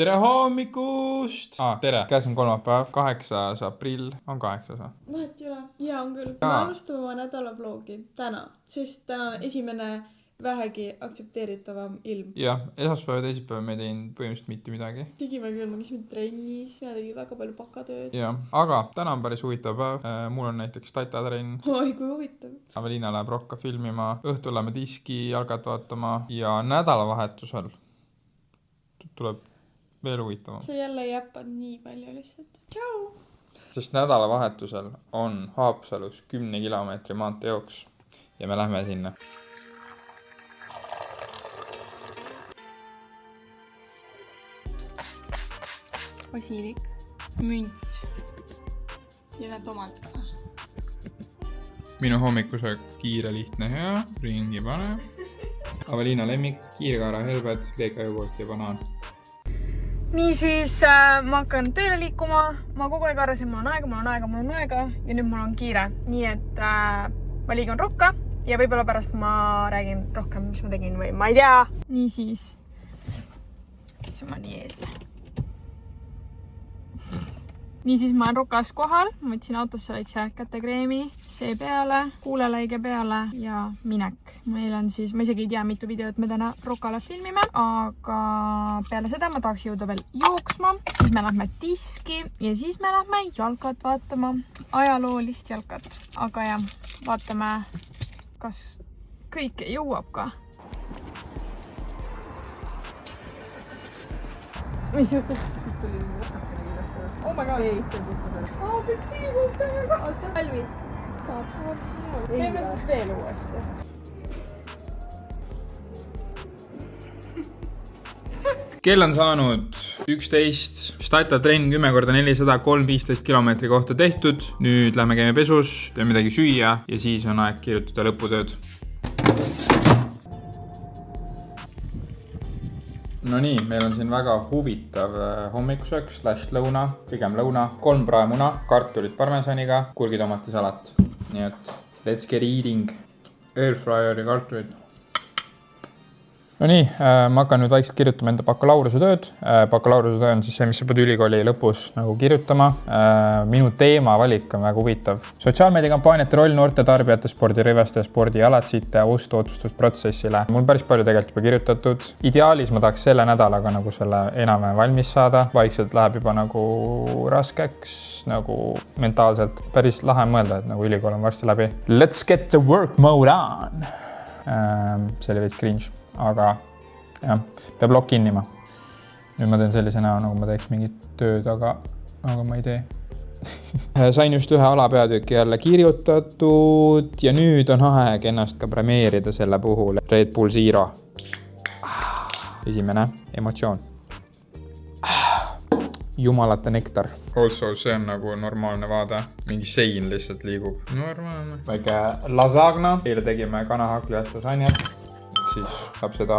Tere hommikust! Tere, käes on kolmapäev, 8. aprill. On 8 või? Vahet ei ole. Jaa, on küll. Me alustame oma nädalavlogi täna, sest täna on esimene vähegi aktsepteeritavam ilm. Jah, esmaspäev ja teisipäev me ei teinud põhimõtteliselt mitte midagi. Tegime küll, me käisime trennis, mina tegin väga palju bakatööd. Jah, aga täna on päris huvitav päev. Mul on näiteks tatatrenn. Oi, kui huvitav. Aveliina läheb rokka filmima, õhtul läheme diski jalgat vaatama ja nädalavahetusel tuleb veel huvitavam. Sa jälle jäppad nii palju lihtsalt. Tšau! Sest nädalavahetusel on Haapsalus 10 kilomeetri maanteejooks ja me lähme sinna. Basiilik, münt ja need omad ka. Minu hommikusöök kiire, lihtne, hea, ringi panev. Aveliina lemmik, kiirkaara helbed, leekajugolt ja banaan. Niisiis ma hakkan tööle liikuma. Ma kogu aeg arvasin, mul on aega ja nüüd mul on kiire. Nii et ma liigun rokka ja võib-olla pärast ma räägin rohkem, mis ma tegin või ma ei tea. Niisiis, see on nii ees. Niisiis ma olen rokas kohal, ma võtsin autosse väikse kätekreemi, see peale, kuulelaige peale ja minek. Meil on siis, ma isegi ei tea, mitu videot me täna rokale filmime, aga peale seda ma tahaks jõuda veel jooksma, siis me lähme diski ja siis me lähme jalkat vaatama, ajaloolist jalkat. Aga jah, vaatame, kas kõike jõuab ka. Mis juhtus? Siit tuli oh my god. Ei, see on puhtas. See tiigub täiega. Oota, valmis. Teeme siis veel uuesti. Kell on saanud 11. Tatatrenn 10x400, 3-15 kilomeetri kohta tehtud. Nüüd lähme käime pesus, teeme midagi süüa ja siis on aeg kirjutada lõputööd. No nii, meil on siin väga huvitav hommikusöök / lõuna, pigem lõuna, 3 praemuna, kartulit parmesaniga, kurgitomatisalat. Nii et let's get eating. Airfryeri kartulit. No nii, ma hakkan nüüd vaikselt kirjutama enda bakalaureuse tööd. Bakalaureuse töö on siis see, mis sa pead ülikooli lõpus nagu kirjutama. Minu teema valik on väga huvitav. Sotsiaalmeediakampaaniate roll noorte tarbijate spordiriveste ja spordialatsite ostu-otsustusprotsessile. Mul päris palju tegelikult juba kirjutatud. Ideaalis ma tahaks selle nädalaga nagu selle enam valmis saada. Vaikselt läheb juba nagu raskeks, nagu mentaalselt. Päris lahe mõelda, et nagu ülikool on varsti läbi. Let's get the work mode on! See oli veits cringe. Aga jah, peab log kinnima. Nüüd ma teen sellise näo, nagu ma teeks mingit tööd, aga ma ei tee. Sain just ühe alapeatüki jälle kirjutatud ja nüüd on aeg ennast ka premeerida selle puhul. Red Bull Zero. Esimene emotsioon. Jumalate nektar. Also, see on nagu normaalne vaade. Mingi sein lihtsalt liigub. Normaalne. Väike lasagna. Eile tegime kanahakliast lasanjat. Siis saab seda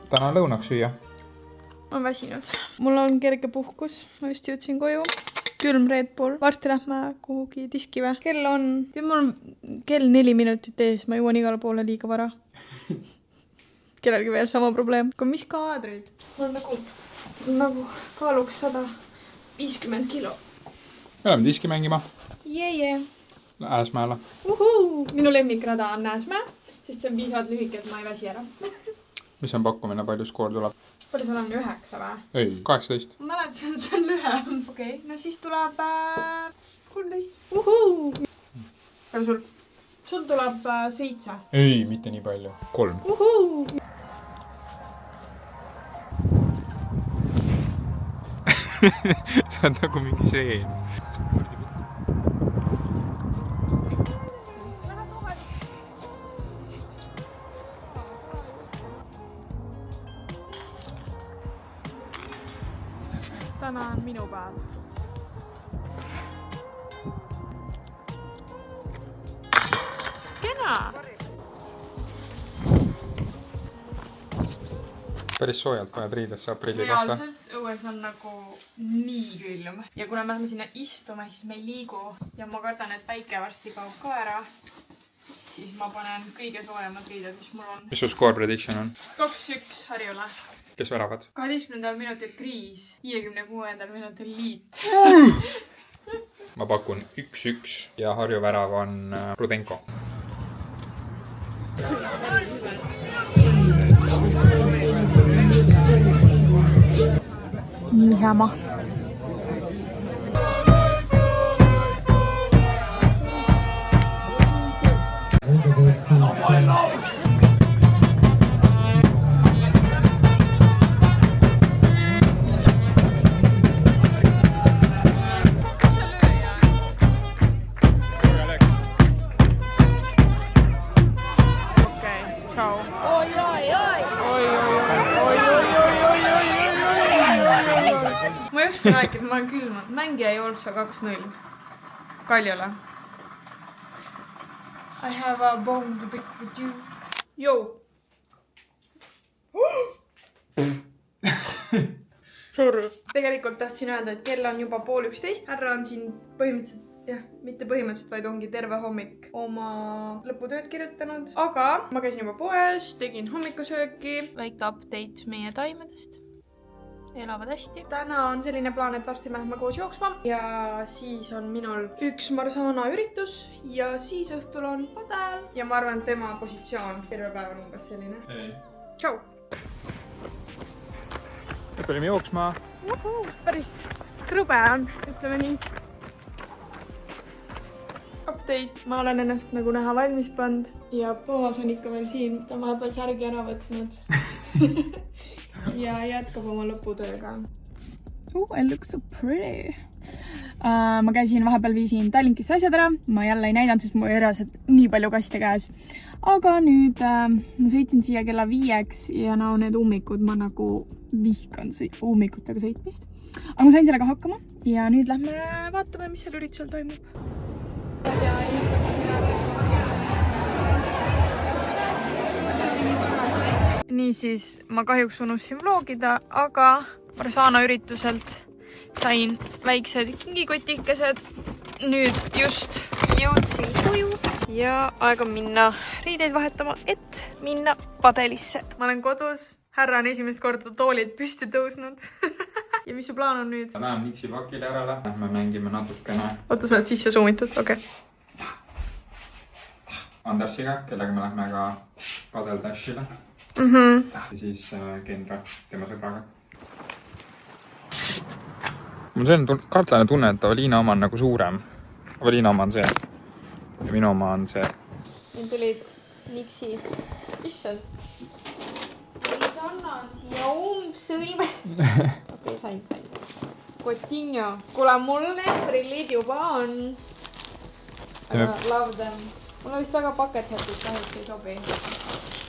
täna lõunaks süüa. Ma olen väsinud. Mul on kerge puhkus. Ma just jõudsin koju. Külm Red Bull. Varsti lähme kuhugi diskive. Kell on 4 minutit ees. Ma jõuan igale poole liiga vara. Kellelgi veel sama probleem. Kui mis kaadrid? Mul on nagu kaaluks 150 kilo. Me oleme diski mängima. Jee. Ääsmäele. Minu lemmikrada on Ääsmäe. Sest see on piisavalt lühike, et ma ei väsi ära. Mis on pakkumine, palju skoor tuleb? Palju sul on 9 või? Ei, 18. Ma mäletasin, et see on lühem. Okei, no siis tuleb 13. Palju sul? Sul tuleb 7. Ei, mitte nii palju. 3. Sa oled nagu mingi seen. Täna on minu päev. Kena! Päris soojalt paned riidesse aprilli kohta. Reaalselt õues on nagu nii külm. Ja kuna me lähme sinna istume, siis me ei liigu. Ja ma kardan, et päike varsti kaob ka ära. Siis ma panen kõige soojemad riided, mis mul on. Mis su score prediction on? 2-1 Harjule. kes väravad? 12. minutil Kriis, 56. minutil Liit. Ma pakun 1-1 ja Harju värav on Rudenko. Nii hea maht. Ma ei oska rääkida, ma olen külmanud. Mängija ei olnud 2-0. Kaljale. I have a bone to pick with you. Yo! Sorry. Tegelikult tahtsin öelda, et kell on juba 10:30. Härra on siin põhimõtteliselt, mitte põhimõtteliselt, vaid ongi terve hommik oma lõputööd kirjutanud. Aga ma käisin juba poes, tegin hommikusööki. Väike update meie taimedest. Elavad hästi. Täna on selline plaan, et varsti me lähme koos jooksma ja siis on minul üks Marsana üritus ja siis õhtul on padel ja ma arvan, et tema positsioon terve päev on umbes selline. Hei. Tšau! Nüüd olime jooksma. Päris krõbe on, ütleme nii. Update. Ma olen ennast nagu näha valmis pand ja Toomas on ikka veel siin, ta on vahepeal särgi ära võtnud. Ja jätkab oma lõputööga. I look so pretty. Ma käisin vahepeal viisin Tallinkisse asjad ära. Ma jälle ei näidanud, sest mul ei reaalselt nii palju kaste käes. Aga nüüd sõitsin siia kella 5 ja need ummikud, ma nagu vihkan ummikutega sõitmist. Aga ma sain sellega hakkama ja nüüd lähme vaatame, mis seal üritusel toimub. Niisiis, ma kahjuks unustasin vlogida, aga Marsana ürituselt sain väiksed kingikotikesed. Nüüd just jõudsin koju ja aeg on minna riideid vahetama, et minna padelisse. Ma olen kodus, härra on esimest korda toolid püsti tõusnud. Ja mis su plaan on nüüd? Lähen miksi pakile järele, lähme mängime natukene. Oota, sa oled sisse suumitud, okei. Andersiga, kellega me lähme ka padel dashile. Ja siis Kendra, tema sõbraga. Mul see on kartlane tunne, et Aveliina oma on nagu suurem. Aveliina oma on see. Ja minu oma on see. Nüüd tulid miksi. Issand. Lisanna on siia umbsõlme. Okei, sain. Cotinho. Kuule, mul need prillid juba on. Aga love them. Mul on vist väga paketheadid, kahjuks ei sobi.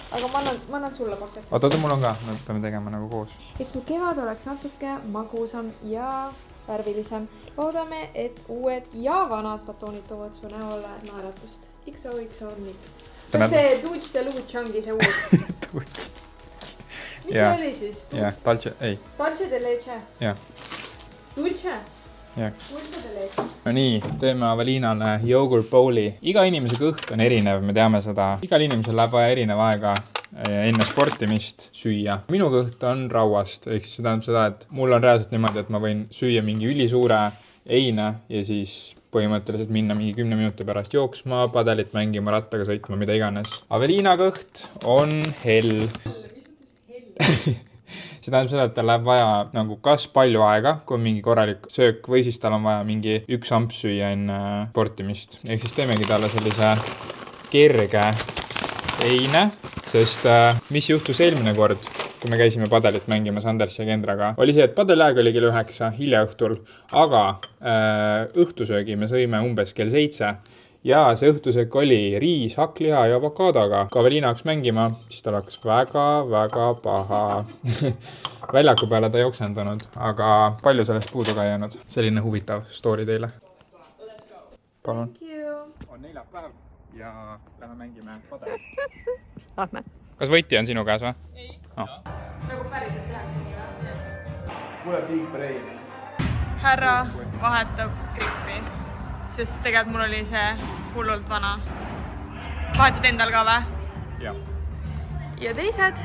Aga ma annan sulle paket. Oota, mul on ka. Me peame tegema nagu koos. Et su kevad oleks natuke magusam ja värvilisem. Loodame, et uued ja vanad batoonid toovad su näole naeratust. XOXO mix. Kas see Dutch de Luce ongi see uus? Dutch. Mis see oli siis? Jah, Dalce, ei. Dalce de Leche. Jah. Dulce? Jah. Dulce de Leche. No nii, teeme Aveliinale yogurt bowli. Iga inimese kõht on erinev, me teame seda. Igal inimesel läheb vaja erinev aega enne sportimist süüa. Minu kõht on rauast, ehk siis see tähendab seda, et mul on reaalselt niimoodi, et ma võin süüa mingi ülisuure eine ja siis põhimõtteliselt minna mingi 10 minuti pärast jooksma, padelit mängima, rattaga sõitma, mida iganes. Aveliina kõht on hell. See tähendab seda, et tal läheb vaja nagu kas palju aega, kui on mingi korralik söök, või siis tal on vaja mingi 1 amps süüa enne sportimist. Ehk siis teemegi talle sellise kerge eine, sest mis juhtus eelmine kord, kui me käisime padelit mängimas Anders ja Kendraga, oli see, et padeliaeg oli kell 9 hilja õhtul, aga õhtusöögi me sõime umbes kell 7 ja see õhtusöök oli riis, hakkliha ja avokaadoga. Kui Aveliina hakkas mängima, siis tal hakkas väga paha. Väljaku peale ta ei oksendunud, aga palju sellest puudu ka ei jäänud. Selline huvitav story teile. Palun. On neljapäev ja lähme mängime padelit. Lähme. Kas võiti on sinu käes või? Ei. Nagu päriselt tehakse nii või? Kuule, big brain. Härra vahetab grippi, sest tegelikult mul oli see hullult vana. Vahetad endal ka või? Jah. Ja teised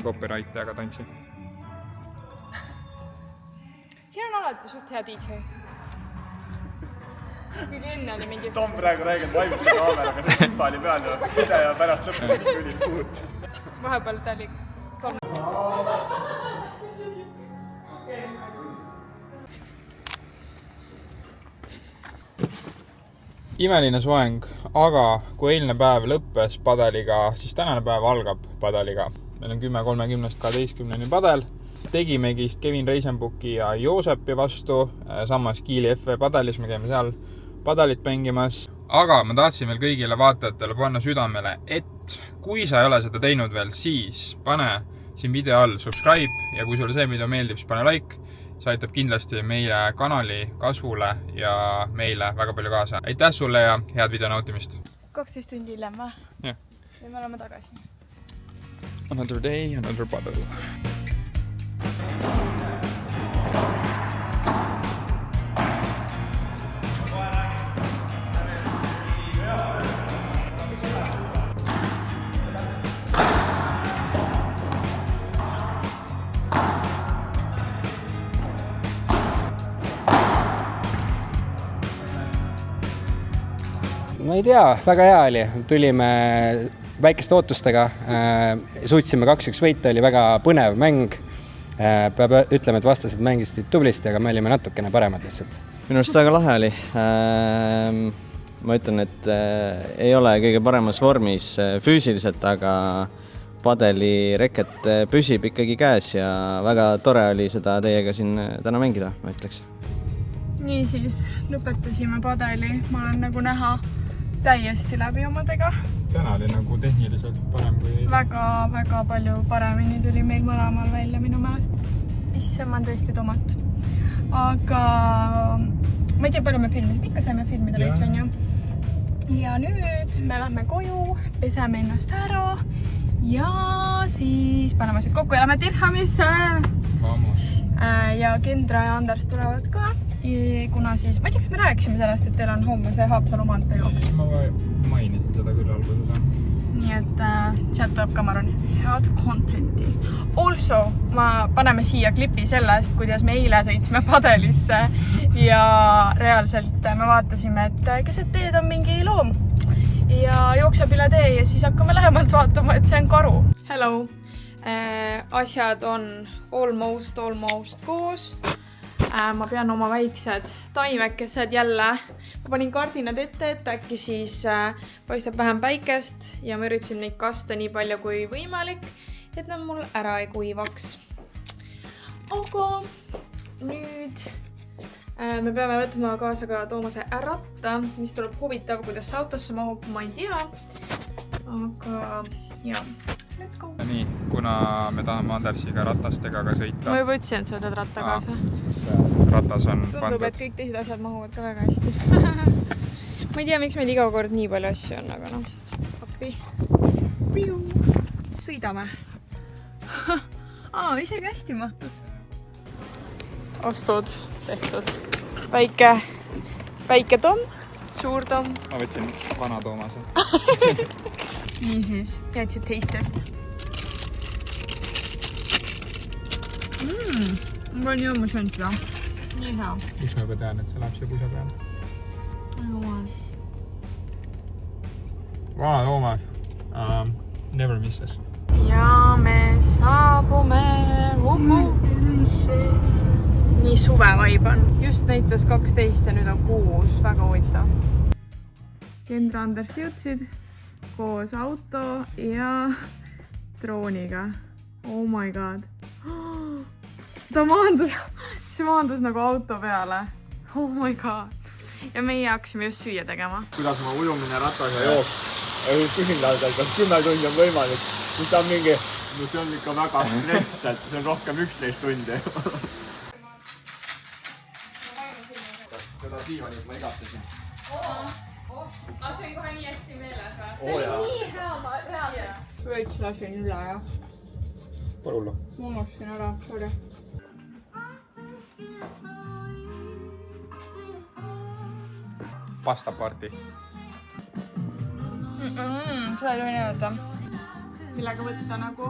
Copyrighti, aga tantsi. Siin on alati suht hea DJ. Küll enne oli mingi... Tom praegu räägib vaimuse kaameraga, see timpali peal ja ise ja pärast lõpuks külis kuut. Vahepeal ta oli... Imeline soeng, aga kui eilne päev lõppes padeliga, siis tänane päev algab padeliga. Meil on 10.30 12 padel. Tegimegi Kevin Reisenbuki ja Joosepi vastu, samas Kiili FV padelis, me käime seal padelit mängimas. Aga ma tahtsin veel kõigile vaatajatele panna südamele, et kui sa ei ole seda teinud veel, siis pane siin video all subscribe ja kui sulle see video meeldib, siis pane like. See aitab kindlasti meile kanali kasvule ja meile väga palju kaasa. Aitäh sulle ja head video nautimist! 12 tundi hiljem või? Jah. Ja me oleme tagasi. Another day, another paddle. Ma ei tea, väga hea oli. Tulime väikeste ootustega, suutsime 2-1 võita, oli väga põnev mäng. Peab ütlema, et vastased mängisid tublisti, aga me olime natukene paremad lihtsalt. Minu arust väga lahe oli. Ma ütlen, et ei ole kõige paremas vormis füüsiliselt, aga padeli reket püsib ikkagi käes ja väga tore oli seda teiega siin täna mängida, ma ütleks. Nii siis lõpetasime padeli. Ma olen nagu näha täiesti läbi omadega. Täna oli nagu tehniliselt parem kui... Väga palju paremini tuli meil mõlemal välja minu meelest. Isse, ma olen tõesti tomat. Aga ma ei tea, palju me filmisime. Ikka saime filmida veits, on ju. Ja nüüd me lähme koju, peseme ennast ära ja siis paneme asjad kokku ja lähme Dirhamisse. Vamos. Ja Kendra ja Anders tulevad ka. Kuna siis, ma ei tea, kas me rääkisime sellest, et teil on homme see Haapsalu maantee jooks. Ma mainisin seda küll alguses. Nii et sealt tuleb ka, ma arvan, head contenti. Also, paneme siia klipi sellest, kuidas me eile sõitsime padelisse ja reaalselt me vaatasime, et keset teed on mingi loom ja jookseb üle tee ja siis hakkame lähemalt vaatama, et see on karu. Hello! Asjad on almost koos. Ma pean oma väiksed taimekesed jälle. Ma panin kardinad ette, et äkki siis paistab vähem päikest ja ma üritasin neid kasta nii palju kui võimalik, et nad mul ära ei kuivaks. Aga nüüd me peame võtma kaasa ka Toomase ratta, mis tuleb huvitav, kuidas autosse mahub, ma ei tea. Aga jah. Let's go! Nii, kuna me tahame Andersiga ratastega ka sõita. Ma juba ütlesin, et sa võtad ratta kaasa. Ratas on tundub, pandud. et kõik teised asjad mahuvad ka väga hästi. Ma ei tea, miks meil iga kord nii palju asju on, aga noh. Appi. Sõidame. Isegi hästi mahtus. Ostud tehtud. Väike Tom, suur Tom. Ma võtsin vana Toomase. Nii siis, jätsid teistest. Ma olen jõumas jõnud seda. Nii hea. Miks ma juba tean, et see läheb siia pusa peale? Vana Toomas. Never misses. Ja me saabume. Nii suve vaib on. Just näitas 12 ja nüüd on 6. Väga huvitav. Kendra Anders jõudsid koos auto ja drooniga. Oh my god. ta maandus nagu auto peale. Oh my god. Ja meie hakkasime just süüa tegema. Kuidas oma ujumine rattaga jooks. Küsin talle, kas 10 tundi on võimalik. Siis ta on mingi, no see on ikka väga stressselt, see on rohkem 11 tundi. Seda diivanit ma igatsesin. Aga see on kohe nii hästi meeles või? Oo jaa. Nii hea, ma reaalselt. Võiks lasin üle, jah. Pole hullu. Ma unustasin ära, sorry. Pastaparti. Seda ei tohi näidata. Millega võtta nagu?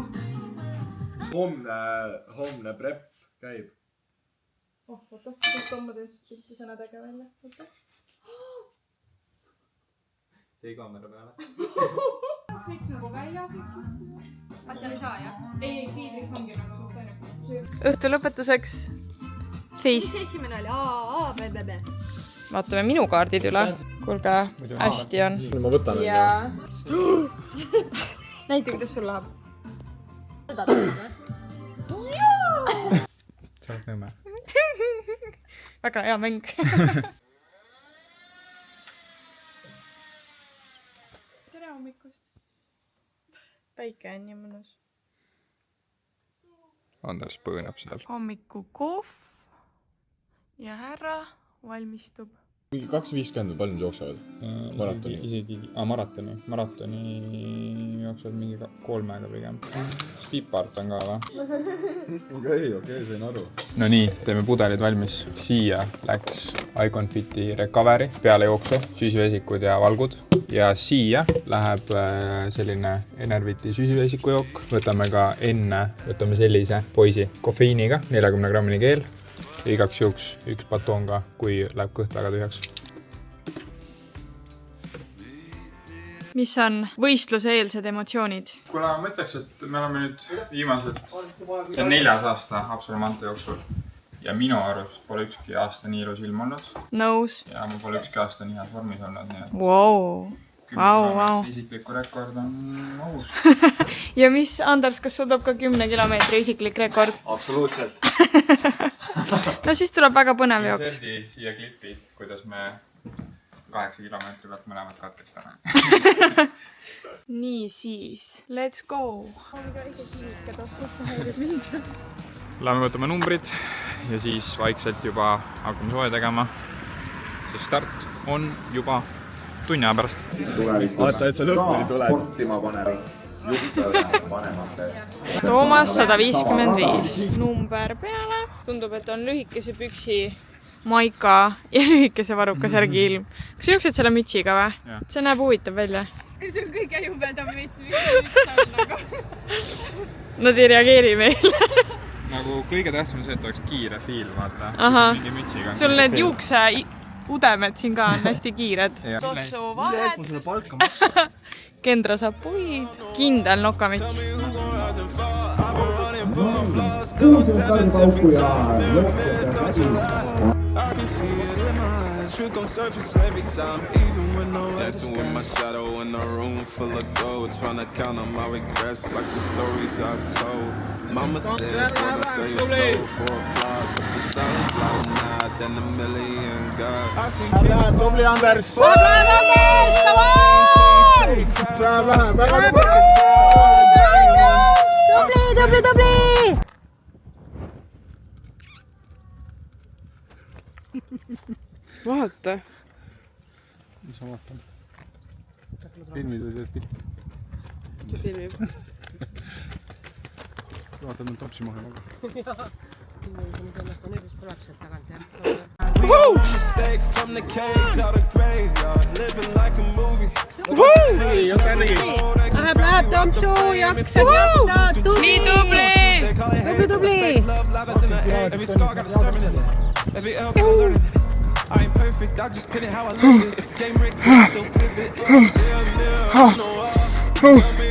Homne prep käib. Oh, oota. Kus on ma teist üldse sõna tege välja? Oota. See kaamera peale. Võiks nagu väljas üks. Asja ei saa, jah? Ei, siidrik ongi nagu suht ainult. Õhtu lõpetuseks. Face. Mis esimene oli? A, B, B, B. Vaatame minu kaardid üle. Kuulge, hästi on. Ma võtan ja... Näita, kuidas sul läheb. Seda tahad, See on nõme. Väga hea mäng. Tere hommikust. Päike on nii mõnus. Andres põõnab seal. Hommikukohv ja härra valmistub. 2.50 või palju jooksevad? Maratoni. Isegi maratoni jooksvad mingi 3-ga pigem. Stipart on ka või? Okei, sain aru. No nii, teeme pudelid valmis. Siia läks Iconfiti Recovery peale jooksu, süsivesikud ja valgud. Ja siia läheb selline Enerviti süsivesikujook. Võtame ka enne, võtame sellise poisi kofeiiniga, 40 grammini keel. Igaks juhuks üks batoon ka, kui läheb kõht väga tühjaks. Mis on võistluse eelsed emotsioonid? Kuule, ma mõtleks, et me oleme nüüd viimased, see on 4. aasta Absolvante jooksul. Ja minu arust pole ükski aasta nii ilus ilm olnud. Nõus. Ja mul pole ükski aasta nii heas vormis olnud. Nii et Wow. Isikliku rekord on ohus. Ja mis, Anders, kas sul tuleb ka 10 kilomeetri isiklik rekord? Absoluutselt. No siis tuleb väga põnev jooks. Serdi siia klipid, kuidas me 8 kilomeetri pealt mõlemad katkestame. Nii siis, let's go. Lähme võtame numbrid ja siis vaikselt juba hakkame sooja tegema. See start on juba tunni aja pärast. Vaata, et see lõpuni tuleb. Sportima panevad juhtajad vanemate. Toomas 155. Number peale. Tundub, et on lühikese püksi maika ja lühikese varuka särgi ilm. Kas sa jooksed selle mütsiga või? See näeb huvitav välja. See on kõige jubedam müts, mis on nagu. Nad ei reageeri meil. Nagu kõige tähtsam on see, et oleks kiire fiil, vaata. Aha. Mingi mütsiga. Sul need juukse udemed siin ka on hästi kiired. Tossu vahet. Mul selle palka maksa. Kendra saab puid. Kindel nokamits. Truth gon' surface every time, even when no dancing with my shadow in a room full of gold, trying to count on my regrets like the stories I've told. Mama said, wanna sell your soul for applause, but the silence louder now than a million God. I seen kids Tubli, Anders! Tubli! Vaata. Mis ma vaatan? Filmid või teed pilti? See filmib. Vaatad nüüd topsi maha väga. Sellest on õigust tuleb sealt tagant, jah. mistake from the cage out of graveyard, living like a movie. Läheb Tompsu, jaksad. Nii tubli! Tubli! Every scar got a sermon in it. Every L got a learning. I ain't perfect, I just pin it how I live it. If the game rigged, I still pivot. Tell me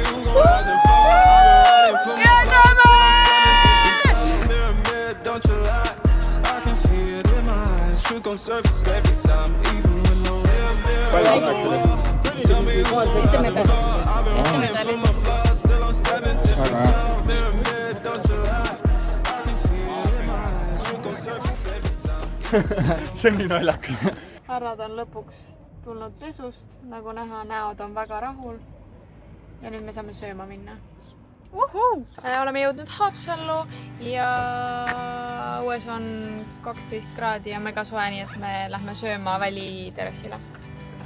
who gon' rise and fall. Mirror, don't you lie. I can see it in my eyes. Truth gon' surface every time, even when no mirror. Tell me who gon' rise and fall. I've been running from my flaws, still I'm standing 10 feet tall. Mirror, don't you lie. I can see it in my surface every time. see on nii naljakas. härrad on lõpuks tulnud pesust, nagu näha, näod on väga rahul. Ja nüüd me saame sööma minna. Oleme jõudnud Haapsallu ja õues on 12 kraadi ja mega soe, nii et me lähme sööma väliterrassile.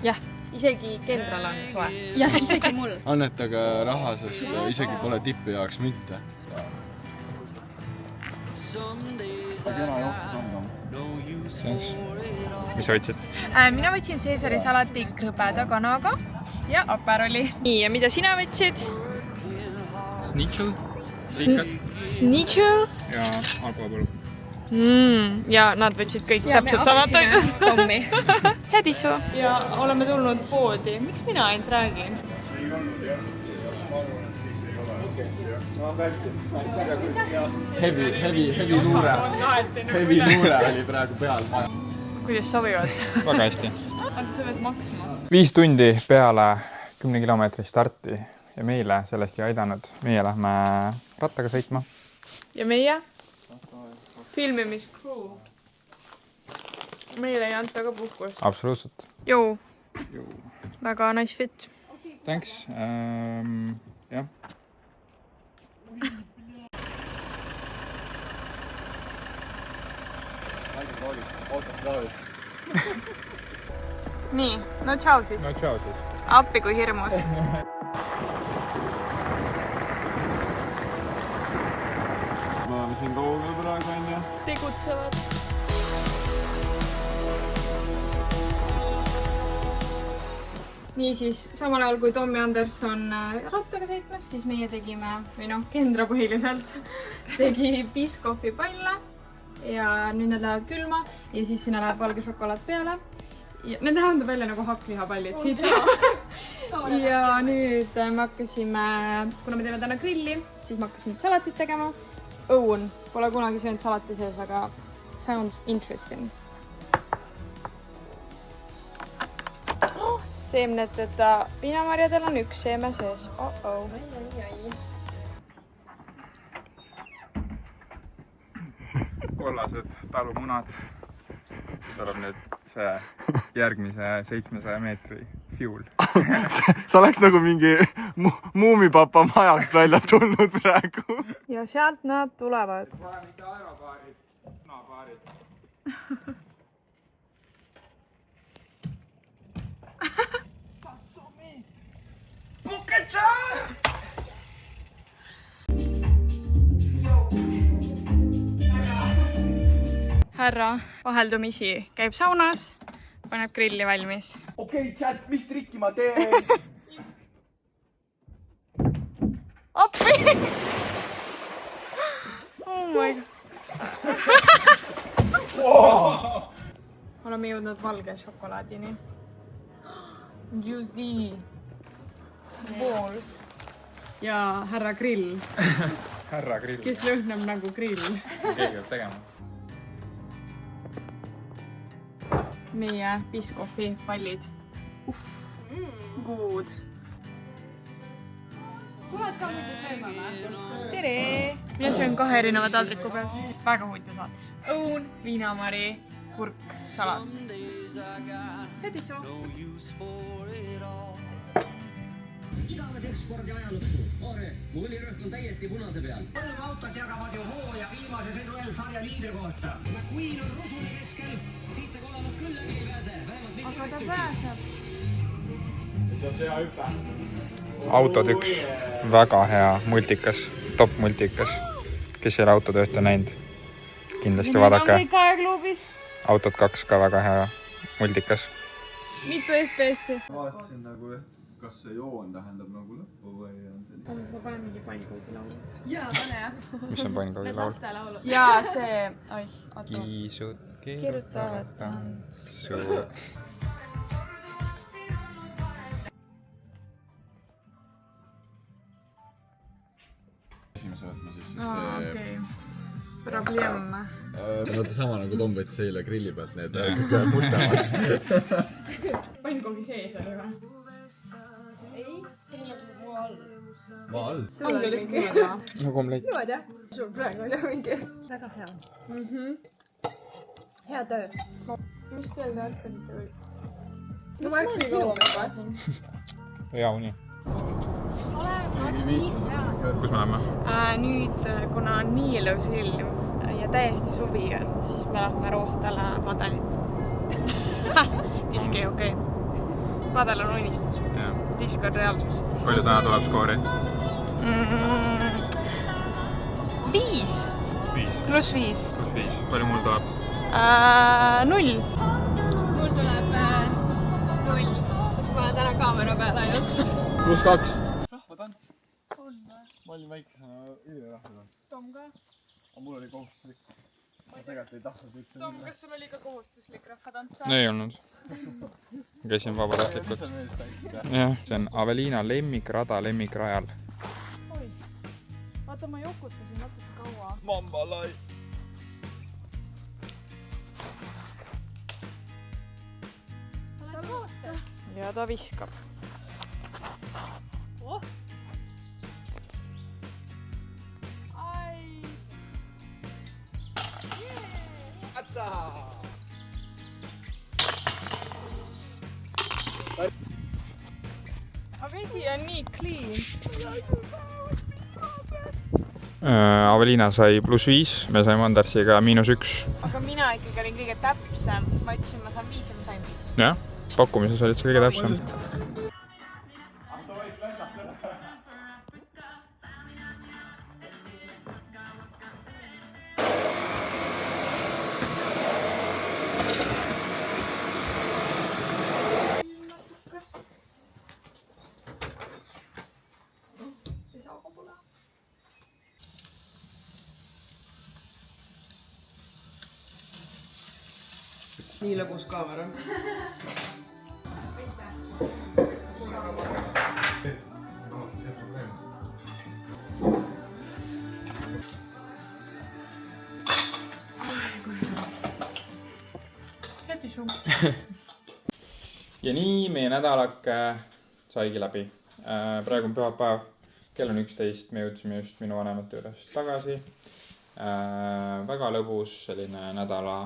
Jah, isegi Kendral on soe. jah, isegi mul. Annetage raha, sest isegi pole tippi jaoks mitte. Mis sa võtsid? Mina võtsin Caesari salati krõbeda kanaga ja Aperoli. Nii, ja mida sina võtsid? Snitchel? Snitchel? Ja alkohol. Ja nad võtsid kõik täpselt samad. Tommi. Head isu. Ja oleme tulnud poodi. Miks mina ainult räägin? Heavy luure oli praegu peal. Kuidas sobivad? Väga hästi. Aga sa pead maksma. 5 tundi peale 10 kilomeetri starti ja meile sellest ei aidanud. Meie lähme rattaga sõitma. Ja meie? Filmimiskrew. Meile ei anta ka puhkust. Absoluutselt. Jõu. Väga nice fit. Thanks. Jah. Nii, no tšau siis. No tšau siis. Appi kui hirmus. Me oleme siin kaugel praegu, on ju? Tegutsevad. Niisiis, samal ajal kui Tommi Anderson rattaga sõitmas, siis meie tegime, või noh, Kendra põhiliselt, tegi Biscoffi palle ja nüüd need lähevad külma ja siis sinna läheb valge šokolaad peale. Ja need nähendab välja nagu hakklihapallid siit. Ja nüüd me hakkasime, kuna me teeme täna grilli, siis ma hakkasin salatit tegema. Õun, pole kunagi söönud salati sees, aga sounds interesting. Seemneteta viinamarjadel on 1 seeme sees. Kollased talumunad. Tuleb nüüd see järgmise 700 meetri fuel. Sa oleks nagu mingi muumipapa majast välja tulnud praegu. Ja sealt nad tulevad. Pole mitte aerobaarid, punabaarid. Härra vaheldumisi käib saunas, paneb grilli valmis. Okei, chat, mis trikki ma teen? Appi! Oh my god. Oleme jõudnud valge šokolaadini. Juicy balls. Ja härra grill. Härra grill. Kes lõhnab nagu grill. Keegi peab tegema. Meie Biscoffi pallid. Good. Tuled ka muidu sööma või? Tere! Mina söön 2 erineva taldriku pealt. Väga huvitav saad. Õun, viinamari, kurk, salat. Head isu! Iganes ekspordi ajalukku. Aare, mullirõhk on täiesti punase peal. Kolm autot jagavad ju hooja viimase sõidu L-sarja liidri kohta. McQueen on rusune keskel. Siit see kolmad küll läbi ei pääse. Vähemalt mitte Aga ta pääseb. Ütleb see hea hüpe. Autod 1. Väga hea multikas. Top multikas. Kes ei ole autotööta näinud? Kindlasti vaadake. Kõik aegluubis. Autod 2 ka väga hea multikas. Mitu FPS-i? Vaatasin nagu, kas see joon tähendab nagu lõppu või on see nii? Ma panen mingi pannkoogi laulu. Jaa, pane jah. Mis on pannkoogi laul? Laste laulu. Jaa, see... Oih, oota. Kiisud kirjutavad tantsu. Esimese võtme siis Okei. Probleem. See on sama nagu Tom võttis eile grilli pealt need mustemad. Pannkoogi sees oli või? Ei, see on nagu maa all. Maa all? Sul oli lihtsalt niimoodi. Nagu omleid. Niimoodi jah? Sul praegu on jah mingi... Väga hea. hea töö. mis kell te hakkasite või? no ma ärkasin sinu peale. hea uni. kus me läheme? Nüüd, kuna on nii ilus ilm ja täiesti suvi on, siis me lähme Roostele padelit. Disk ei okei. Padel on unistus. Disk on reaalsus. Palju täna tuleb skoori? 5. 5. Pluss 5. Pluss 5. Palju mul tuleb? 0. mul tuleb 0, sest ma olen täna kaamera peale ainult. +2. rahvatants. ma olin väikesena ülirahvana. Tom ka? aga mul oli kohustuslik. ma tegelikult ei tahtnud üldse. Tom, kas sul oli ka kohustuslik rahvatants? Ei olnud. Käisin vabatahtlikult. Jah, see on Aveliina lemmikrada lemmikrajal. Oi. Vaata, ma jokutasin natuke kaua. Mambalai. sa oled koostöös? Ja ta viskab. Oh. Ai. Aga vesi on nii clean. Aveliina sai +5, me saime Andersiga -1. Aga mina ikkagi olin kõige täpsem. Ma ütlesin, ma saan 5 ja ma sain 5. Jah, pakkumises olid sa kõige täpsem. nii lõbus kaamera. Ja nii meie nädalake saigi läbi. Praegu on pühapäev, kell on 11, me jõudsime just minu vanemate juures tagasi. Väga lõbus selline nädala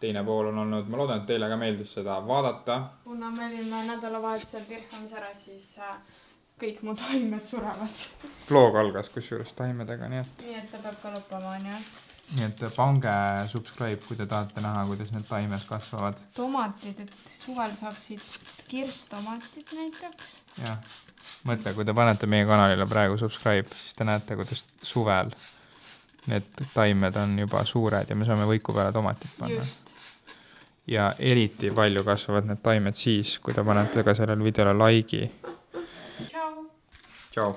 teine pool on olnud. Ma loodan, et teile ka meeldis seda vaadata. Kuna me olime nädalavahetusel Pirhamis ära, siis kõik mu taimed surevad. Vlog algas kusjuures taimedega, nii et ta peab ka lõppama, on ju. Nii et pange subscribe, kui te tahate näha, kuidas need taimed kasvavad. Tomatid, et suvel saaksid kirstomatid näiteks. Jah, mõtle, kui te panete meie kanalile praegu subscribe, siis te näete, kuidas suvel need taimed on juba suured ja me saame võiku peale tomatit panna. Just. Ja eriti palju kasvavad need taimed siis, kui te panete ka sellele videole like'i. Ciao! Ciao!